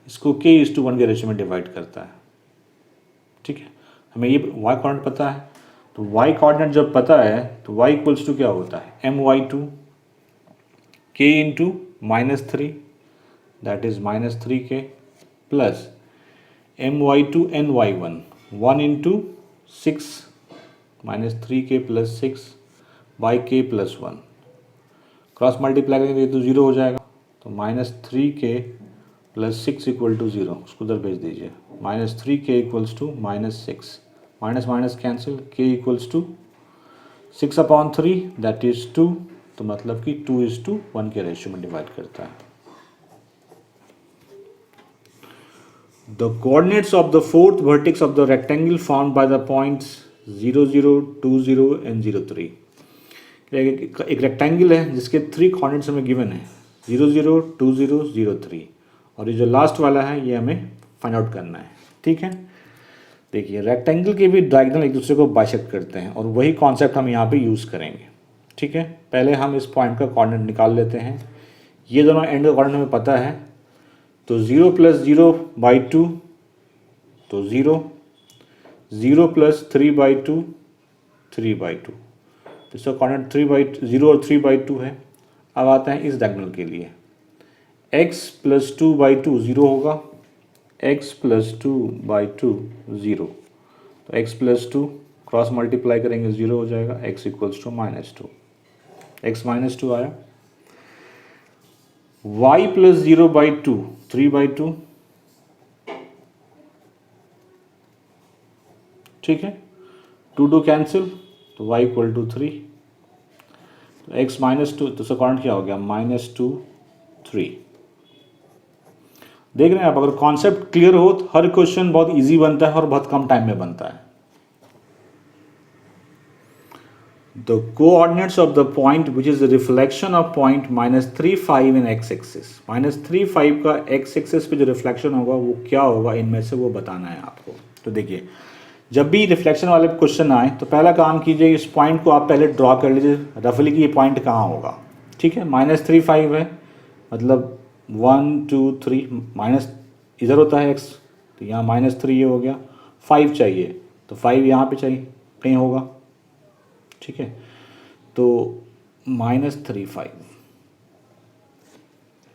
इसको k:1 के रेशियो में डिवाइड करता है, ठीक है। हमें ये y कोऑर्डिनेट पता है, तो y कोऑर्डिनेट जब पता है तो y इक्वल्स टू क्या होता है my2 k into minus three, that is minus 3k plus my2 ny1 1 into 6 minus 3k plus 6 by k plus 1, cross multiply करेंगे तो 0 हो जाएगा, तो minus 3k plus 6 equal to 0, उसको उधर भेज दीजिए, minus 3k equals to minus 6, minus minus cancel, k equals to 6/3 that is 2, तो मतलब कि 2:1 के रेशियो में डिवाइड करता है। The coordinates of the fourth vertex of the rectangle found by the points 0 0 2 0 and 0 3, एक रेक्टेंगल है जिसके 3 कोऑर्डिनेट्स हमें गिवन है 0 0 2 0 0 3, और ये जो लास्ट वाला है ये हमें फाइंड आउट करना है, ठीक है। देखिए रेक्टेंगल के भी डायगोनल एक दूसरे को बाइसेक्ट करते हैं और वही कॉन्सेप्ट हम यहाँ पे यूज़ करेंगे, ठीक है। पहले हम इस पॉइंट का कोऑर्डिनेट निकाल लेते हैं, ये दोनों एंड का कोऑर्डिनेट हमें पता है, तो 0 प्लस 0/2 तो 0, 0 प्लस 3/2 3/2, तो इसका कोऑर्डिनेट 0 और 3/2 है। अब आते हैं इस डायगोनल के लिए, x प्लस 2/2 0 होगा, x प्लस 2/2 0, तो x प्लस 2 क्रॉस मल्टीप्लाई करेंगे 0 हो जाएगा, x इक्वल्स टू -2, x -2 आया, y प्लस 0/2 3/2, ठीक है, 2 कैंसिल, तो y इक्वल टू 3, तो x -2, तो इसका कोऑर्डिनेट क्या हो गया -2 3। देख रहे हैं आप, अगर कॉन्सेप्ट क्लियर हो तो हर क्वेश्चन बहुत इजी बनता है और बहुत कम टाइम में बनता है। The coordinates of the point which is the reflection of point -3 5 in x axis, -3 5 का x एक्सिस पे जो रिफ्लेक्शन होगा वो क्या होगा, इनमें से वो बताना है आपको। तो देखिए जब भी रिफ्लेक्शन वाले क्वेश्चन आए तो पहला काम कीजिए, इस पॉइंट को आप पहले ड्रॉ कर लीजिए रफली कि ये पॉइंट कहाँ होगा, ठीक है। -3 5 है, मतलब 1 2 3 माइनस इधर होता है x, तो यहाँ -3 ये हो गया, 5 चाहिए तो 5 यहाँ पे चाहिए कहीं होगा, ठीक है। तो -3 5,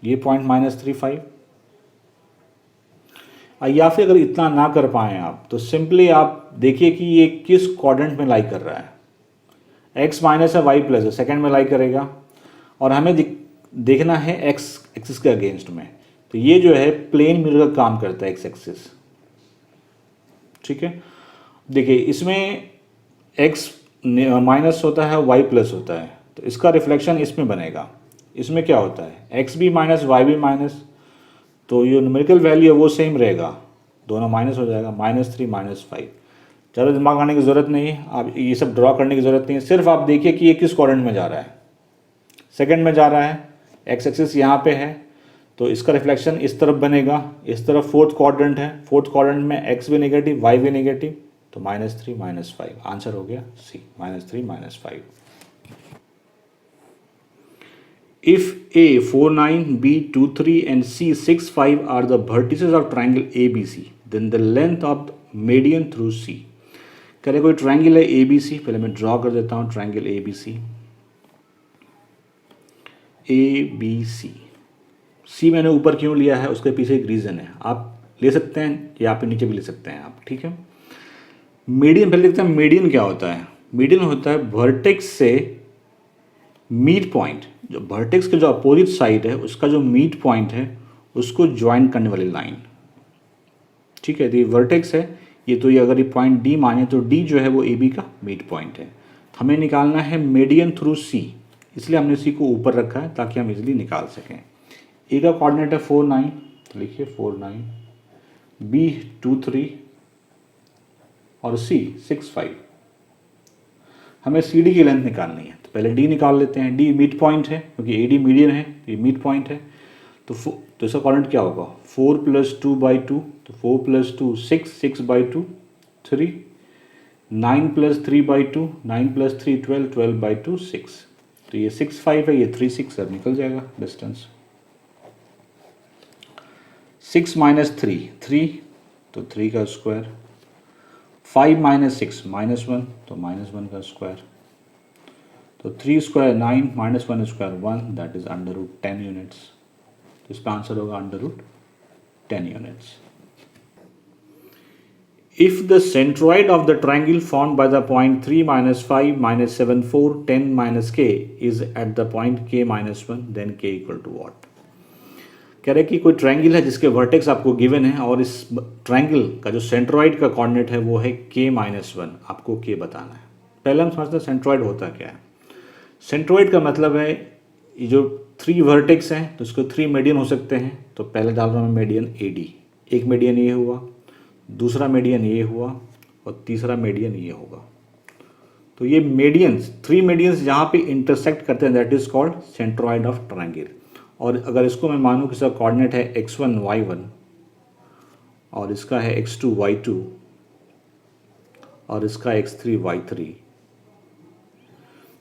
ये पॉइंट -3 5, या फिर अगर इतना ना कर पाएँ आप तो सिंपली आप देखिए कि ये किस क्वाड्रेंट में लाई कर रहा है, x माइनस है y प्लस है, सेकेंड में लाई करेगा, और हमें देखना है x एक्सिस के अगेंस्ट में, तो ये जो है प्लेन मिरर का काम करता है x एक्सिस, ठीक है। देखिए इसमें x माइनस होता है y प्लस होता है, तो इसका रिफ्लेक्शन इसमें बनेगा, इसमें क्या होता है x भी माइनस y भी माइनस, तो ये न्यूमेरिकल वैल्यू है वो सेम रहेगा, दोनों माइनस हो जाएगा, -3 -5। ज़्यादा दिमाग लगाने की ज़रूरत नहीं है, आप ये सब ड्रॉ करने की ज़रूरत नहीं है, सिर्फ आप देखिए कि ये किस क्वाड्रेंट में जा रहा है। सेकंड में जा रहा है, एक्स एक्सिस यहाँ पे है, तो इसका रिफ्लेक्शन इस तरफ बनेगा, इस तरफ फोर्थ क्वाड्रेंट है, फोर्थ क्वाड्रेंट में एक्स भी नेगेटिव वाई भी नेगेटिव, तो -3 -5 आंसर हो गया सी, -3 -5। If A 4 9, B 2 3 and C 6 5 are the vertices of triangle ABC, then the length of median through C। कह रहे कोई ट्रायंगल है ABC, पहले मैं ड्रॉ कर देता हूँ ट्रायंगल ABC। ABC, C मैंने ऊपर क्यों लिया है उसके पीछे एक रीज़न है, आप ले सकते हैं या आप नीचे भी ले सकते हैं आप, ठीक है। मीडियन पहले देखते हैं मीडियन क्या होता है। मीडियन होता है वर्टेक्स से मीड पॉइंट, जो वर्टेक्स के जो अपोजिट साइड है उसका जो मीड पॉइंट है उसको ज्वाइन करने वाली लाइन, ठीक है। तो ये वर्टेक्स है, ये तो ये अगर ये पॉइंट डी माने तो डी जो है वो ए बी का मीड पॉइंट है। हमें निकालना है मीडियन थ्रू सी, इसलिए हमने सी को ऊपर रखा है ताकि हम इजीली निकाल सकें। ए का कोऑर्डिनेट है 4 9, तो लिखिए 4 9, बी 2 3 और सी 6 5। हमें सी डी की लेंथ निकालनी है, तो पहले डी निकाल लेते हैं। डी मिड पॉइंट है क्योंकि ए डी मीडियन है, तो ये मिड पॉइंट है, तो इसका कोऑर्डिनेट क्या होगा 4 + 2/2, तो 4 + 2 6, 6/2 3, 9 + 3/2 9 + 3 12, 12/2 6, तो ये 6 5 है, ये 3 6 सब निकल जाएगा डिस्टेंस। 6 - 3 3, तो 3 का स्क्वायर, 5 - 6 -1, तो -1 का स्क्वायर, तो 3 square 9 -1 square 1, that is √10 units. तो इसका आंसर होगा √10 units. If the centroid of the triangle formed by the point 3 - 5 - 7 4 10 - k is at the point k - 1, then k equal to what? कह रहे कि कोई ट्रायंगल है जिसके वर्टेक्स आपको गिवन है और इस ट्रायंगल का जो सेंट्रॉइड का कोऑर्डिनेट है वो है k - 1, आपको k बताना है। पहले हम समझते हैं सेंट्रॉइड होता क्या है। सेंट्रॉइड का मतलब है ये जो 3 वर्टेक्स हैं तो उसको 3 मीडियन हो सकते हैं, तो पहले डाल रहा हूँ मीडियन AD, एक मीडियन ये हुआ, दूसरा मीडियन ये हुआ और तीसरा मीडियन ये होगा। तो ये मीडियंस 3 मीडियंस जहाँ पे इंटरसेक्ट करते हैं that is called centroid of triangle. और अगर इसको मैं मानूँ कि इसका कोऑर्डिनेट है x1 y1 और इसका है x2 y2 और इसका x3 y3,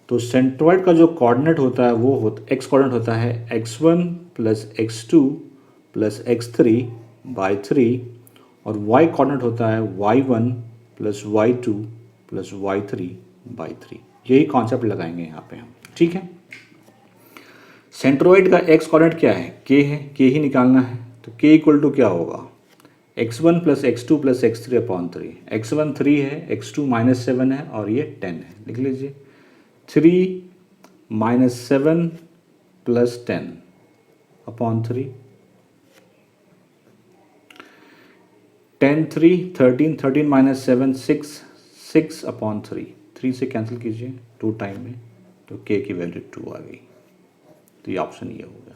तो सेंट्रॉइड का जो कोऑर्डिनेट होता है वो x कोऑर्डिनेट होता है x1 + x2 + x3/3 और y कोऑर्डिनेट होता है y1 + y2 + y3/3। यही कॉन्सेप्ट लगाएंगे यहाँ पे हम, ठीक है। सेंट्रॉइड का x कोऑर्डिनेट क्या है, k है, k ही निकालना है, तो k इक्वल टू क्या होगा x1 + x2 + x3/3। x1 3 है, x2 -7 है और ये 10 है, लिख लीजिए 3 - 7 + 10/3, 10 3 13 13 - 7 6 6/3, 3 से कैंसिल कीजिए 2 टाइम में, तो k की वैल्यू 2 आ गई। तो ये ऑप्शन ये हो गया।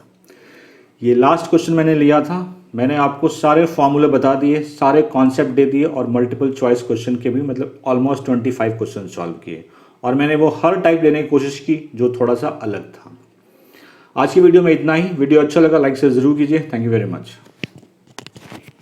ये लास्ट क्वेश्चन मैंने लिया था, मैंने आपको सारे फॉर्मूले बता दिए, सारे कॉन्सेप्ट दे दिए और मल्टीपल चॉइस क्वेश्चन के भी मतलब ऑलमोस्ट 25 क्वेश्चन सॉल्व किए और मैंने वो हर टाइप लेने की कोशिश की जो थोड़ा सा अलग था। आज की वीडियो में इतना ही। वीडियो अच्छा लगा लाइक से ज़रूर कीजिए। Thank you very much.